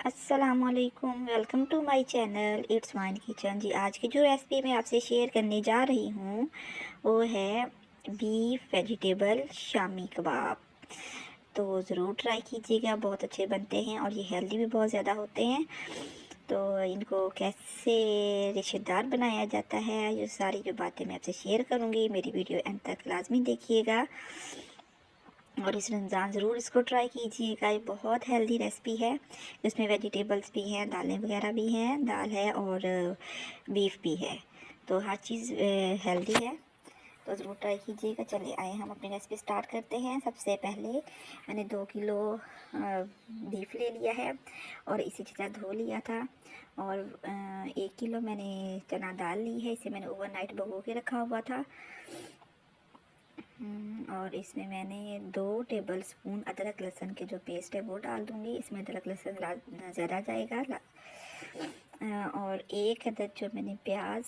अस्सलामुअलैकुम, welcome to my channel it's mine kitchen. जी, आज की जो रेसिपी मैं आपसे शेयर करने जा रही हूँ वो है बीफ वेजिटेबल शामी कबाब। तो ज़रूर ट्राई कीजिएगा, बहुत अच्छे बनते हैं और ये हेल्दी भी बहुत ज़्यादा होते हैं। तो इनको कैसे रिश्तेदार बनाया जाता है, ये सारी जो बातें मैं आपसे शेयर करूँगी, मेरी वीडियो एंड तक लाजमी देखिएगा और इस रमज़ान ज़रूर इसको ट्राई कीजिएगा। ये बहुत हेल्दी रेसिपी है, इसमें वेजिटेबल्स भी हैं, दालें वगैरह भी हैं, दाल है और बीफ भी है, तो हर चीज़ हेल्दी है, तो ज़रूर ट्राई कीजिएगा। चलिए आए हम अपनी रेसिपी स्टार्ट करते हैं। सबसे पहले मैंने 2 किलो बीफ ले लिया है और इसे अच्छी धो लिया था और 1 किलो मैंने चना दाल ली है, इसे मैंने ओवरनाइट भिगो के रखा हुआ था। और इसमें मैंने 2 टेबल स्पून अदरक लहसुन के जो पेस्ट है वो डाल दूँगी। इसमें अदरक लहसुन ज़्यादा जाएगा। और 1 अदद जो मैंने प्याज,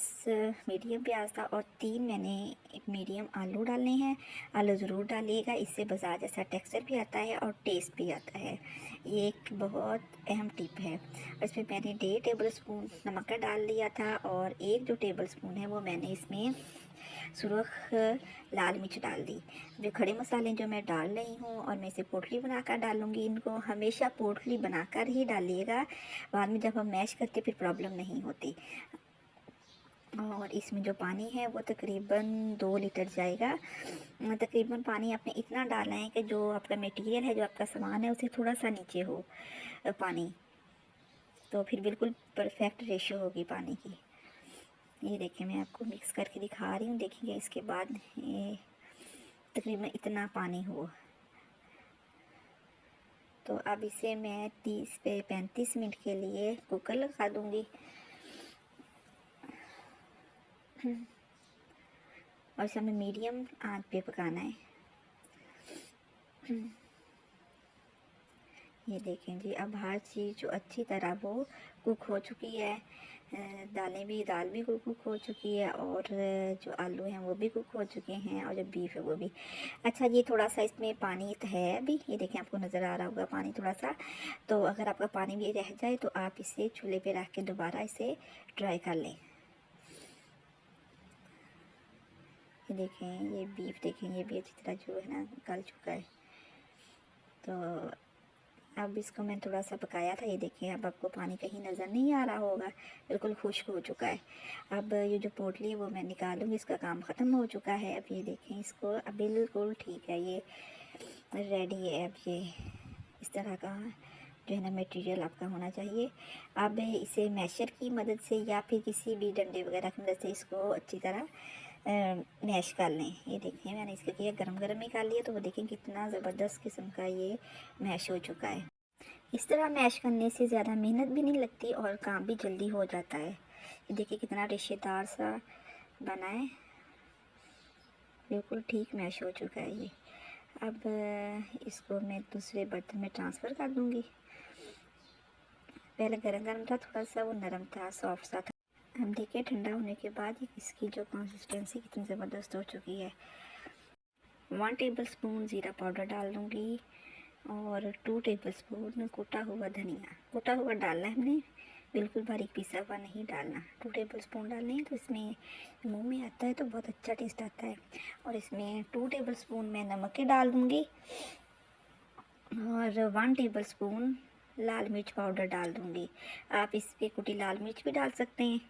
मीडियम प्याज था और 3 मैंने एक मीडियम आलू डालने हैं। आलू ज़रूर डालिएगा, इससे बाजार जैसा टेक्सचर भी आता है और टेस्ट भी आता है। ये एक बहुत अहम टिप है। इसमें मैंने 1.5 टेबल स्पून नमक का डाल दिया था और 1 जो टेबल स्पून है वो मैंने इसमें सुरख लाल मिर्च डाल दी। जो खड़े मसाले जो मैं डाल रही हूँ और मैं इसे पोटली बनाकर डालूँगी, इनको हमेशा पोटली बनाकर ही डालिएगा, बाद में जब हम मैश करते फिर प्रॉब्लम नहीं होती। और इसमें जो पानी है वो तकरीबन 2 लीटर जाएगा। तकरीबन पानी आपने इतना डालना है कि जो आपका मटेरियल है, जो आपका सामान है, उससे थोड़ा सा नीचे हो पानी, तो फिर बिल्कुल परफेक्ट रेशो होगी पानी की। ये देखिए, मैं आपको मिक्स करके दिखा रही हूँ। देखिए इसके बाद ये तकरीबन इतना पानी हो, तो अब इसे मैं 30 से 35 मिनट के लिए कुकर लगा दूँगी और इसे हमें मीडियम आंच पे पकाना है। ये देखें जी, अब हर चीज़ जो अच्छी तरह वो कुक हो चुकी है। दाल भी कुक हो चुकी है और जो आलू हैं वो भी कुक हो चुके हैं और जो बीफ है वो भी। अच्छा, ये थोड़ा सा इसमें पानी तो है अभी, ये देखें आपको नज़र आ रहा होगा पानी थोड़ा सा। तो अगर आपका पानी भी रह जाए तो आप इसे चूल्हे पे रख के दोबारा इसे ड्राई कर लें। ये देखें, ये बीफ देखें, ये भी अच्छी तरह जो है ना गल चुका है। तो अब इसको मैं थोड़ा सा पकाया था, ये देखिए अब आपको पानी कहीं नज़र नहीं आ रहा होगा, बिल्कुल खुश्क हो चुका है। अब ये जो पोटली है वो मैं निकालूंगी, इसका काम ख़त्म हो चुका है। अब ये देखें, इसको अब बिल्कुल ठीक है, ये रेडी है। अब ये इस तरह का जो है ना मटेरियल आपका होना चाहिए। अब इसे मैशर की मदद से या फिर किसी भी डंडे वगैरह की मदद से इसको अच्छी तरह मैश कर लें। ये देखिए मैंने इसके किया, गरम गरम ही कर लिया, तो वो देखें कितना ज़बरदस्त किस्म का ये मैश हो चुका है। इस तरह मैश करने से ज़्यादा मेहनत भी नहीं लगती और काम भी जल्दी हो जाता है। ये देखिए कितना रेशेदार सा बना है, बिल्कुल ठीक मैश हो चुका है ये। अब इसको मैं दूसरे बर्तन में ट्रांसफ़र कर दूँगी। पहले गरम गरम था, थोड़ा सा वो नरम था, सॉफ्ट सा था। अब देखिए ठंडा होने के बाद इसकी जो कंसिस्टेंसी कितनी ज़बरदस्त हो चुकी है। 1 टेबल स्पून ज़ीरा पाउडर डाल दूँगी और 2 टेबल स्पून कुटा हुआ धनिया। कुटा हुआ डालना है हमने, बिल्कुल बारीक पिसा हुआ नहीं डालना। 2 टेबल स्पून डालने हैं, तो इसमें मुंह में आता है तो बहुत अच्छा टेस्ट आता है। और इसमें 2 टेबल स्पून मैं नमक के डाल दूँगी और 1 टेबल स्पून लाल मिर्च पाउडर डाल दूँगी। आप इस पर कुटी लाल मिर्च भी डाल सकते हैं।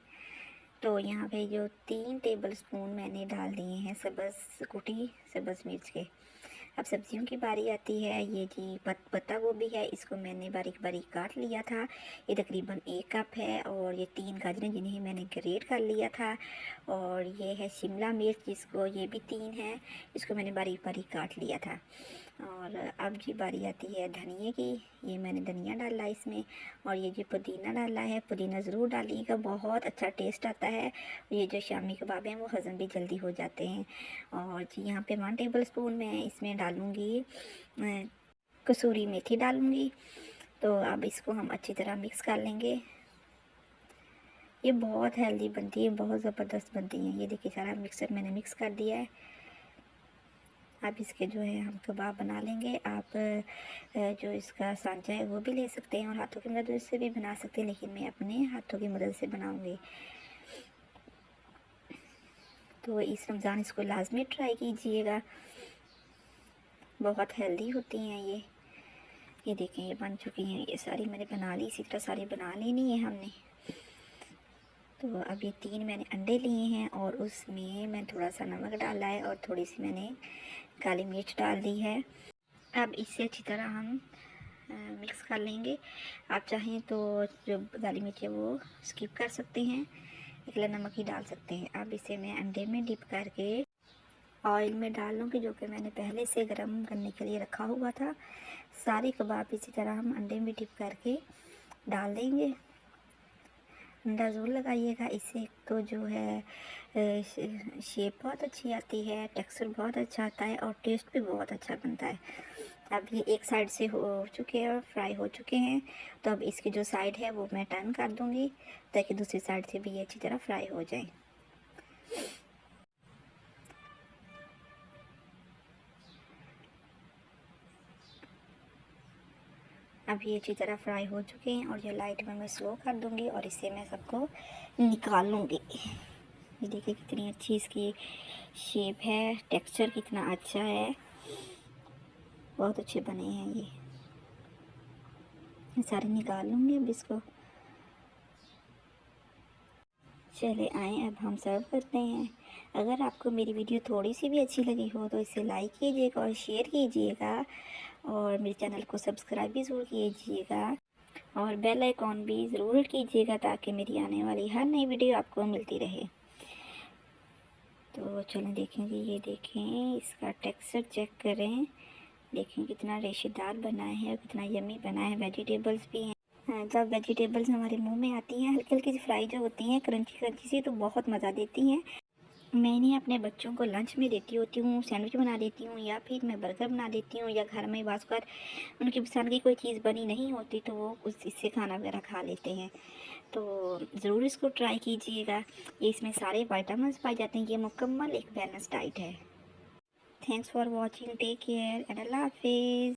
तो यहाँ पे जो 3 टेबल स्पून मैंने डाल दिए हैं कुटी सब्ज़ मिर्च के। अब सब्जियों की बारी आती है। ये जी पत्ता गोभी है, इसको मैंने बारीक बारीक काट लिया था, ये तकरीबन 1 कप है। और ये 3 गाजरें जिन्हें मैंने ग्रेट कर लिया था। और ये है शिमला मिर्च, जिसको ये भी 3 है, इसको मैंने बारीक बारीक काट लिया था। और अब जी बारी आती है धनिए की, ये मैंने धनिया डाला इसमें। और ये जो पुदीना डाला है, पुदीना ज़रूर डालिएगा, बहुत अच्छा टेस्ट आता है। ये जो शामी कबाब हैं वो हज़म भी जल्दी हो जाते हैं। और जी यहाँ पे 1 टेबल स्पून मैं इसमें डालूँगी कसूरी मेथी डालूँगी। तो अब इसको हम अच्छी तरह मिक्स कर लेंगे। ये बहुत हेल्दी बनती है, बहुत ज़बरदस्त बनती है। ये देखिए सारा मिक्सर मैंने मिक्स कर दिया है। आप इसके जो है हम कबाब बना लेंगे। आप जो इसका सांचा है वो भी ले सकते हैं और हाथों की मदद से भी बना सकते हैं, लेकिन मैं अपने हाथों की मदद से बनाऊंगी। तो इस रमज़ान इसको लाजमी ट्राई कीजिएगा, बहुत हेल्दी होती हैं ये देखें ये बन चुकी हैं, ये सारी मैंने बना ली। इसी तरह सारी बना लेनी है हमने। तो अब ये 3 मैंने अंडे लिए हैं और उसमें मैं थोड़ा सा नमक डाला है और थोड़ी सी मैंने काली मिर्च डाल दी है। अब इसे अच्छी तरह हम मिक्स कर लेंगे। आप चाहें तो जो काली मिर्च है वो स्किप कर सकते हैं, अकेला नमक ही डाल सकते हैं। अब इसे मैं अंडे में डिप करके ऑयल में डाल लूँगी, जो कि मैंने पहले से गर्म करने के लिए रखा हुआ था। सारे कबाब इसी तरह हम अंडे में डिप करके डाल देंगे। अंडा ज़रूर लगाइएगा, इससे तो जो है शेप बहुत अच्छी आती है, टेक्सचर बहुत अच्छा आता है और टेस्ट भी बहुत अच्छा बनता है। अब ये एक साइड से हो चुके हैं, फ्राई हो चुके हैं, तो अब इसकी जो साइड है वो मैं टर्न कर दूँगी ताकि दूसरी साइड से भी ये अच्छी तरह फ्राई हो जाए। अब ये अच्छी तरह फ्राई हो चुके हैं और ये लाइट में मैं स्लो कर दूँगी और इसे मैं सबको निकाल लूँगी। ये देखिए कितनी अच्छी इसकी शेप है, टेक्सचर कितना अच्छा है, बहुत अच्छे बने हैं ये सारे निकाल लूँगी अब इसको। चले आएँ अब हम सर्व करते हैं। अगर आपको मेरी वीडियो थोड़ी सी भी अच्छी लगी हो तो इसे लाइक कीजिएगा और शेयर कीजिएगा और मेरे चैनल को सब्सक्राइब भी ज़रूर कीजिएगा और बेल आइकॉन भी ज़रूर कीजिएगा ताकि मेरी आने वाली हर नई वीडियो आपको मिलती रहे। तो चलें देखेंगे, ये देखें इसका टेक्सचर चेक करें, देखें कितना रेशेदार बना है और कितना यम्मी बना है। वेजिटेबल्स भी हैं। जब वेजिटेबल्स हमारे मुंह में आती हैं हल्की हल्की सी फ्राई जो होती हैं क्रंची क्रंची सी, तो बहुत मज़ा देती हैं। मैं इन्हें अपने बच्चों को लंच में देती होती हूँ, सैंडविच बना देती हूँ या फिर मैं बर्गर बना देती हूँ, या घर में बाज़ उनकी पसंद की कोई चीज़ बनी नहीं होती तो वो इससे खाना वगैरह खा लेते हैं। तो ज़रूर इसको ट्राई कीजिएगा। ये इसमें सारे विटामिन्स पाए जाते हैं, ये मुकम्मल एक बैलेंस डाइट है। Thanks for watching, take care and अल्लाह हाफिज़।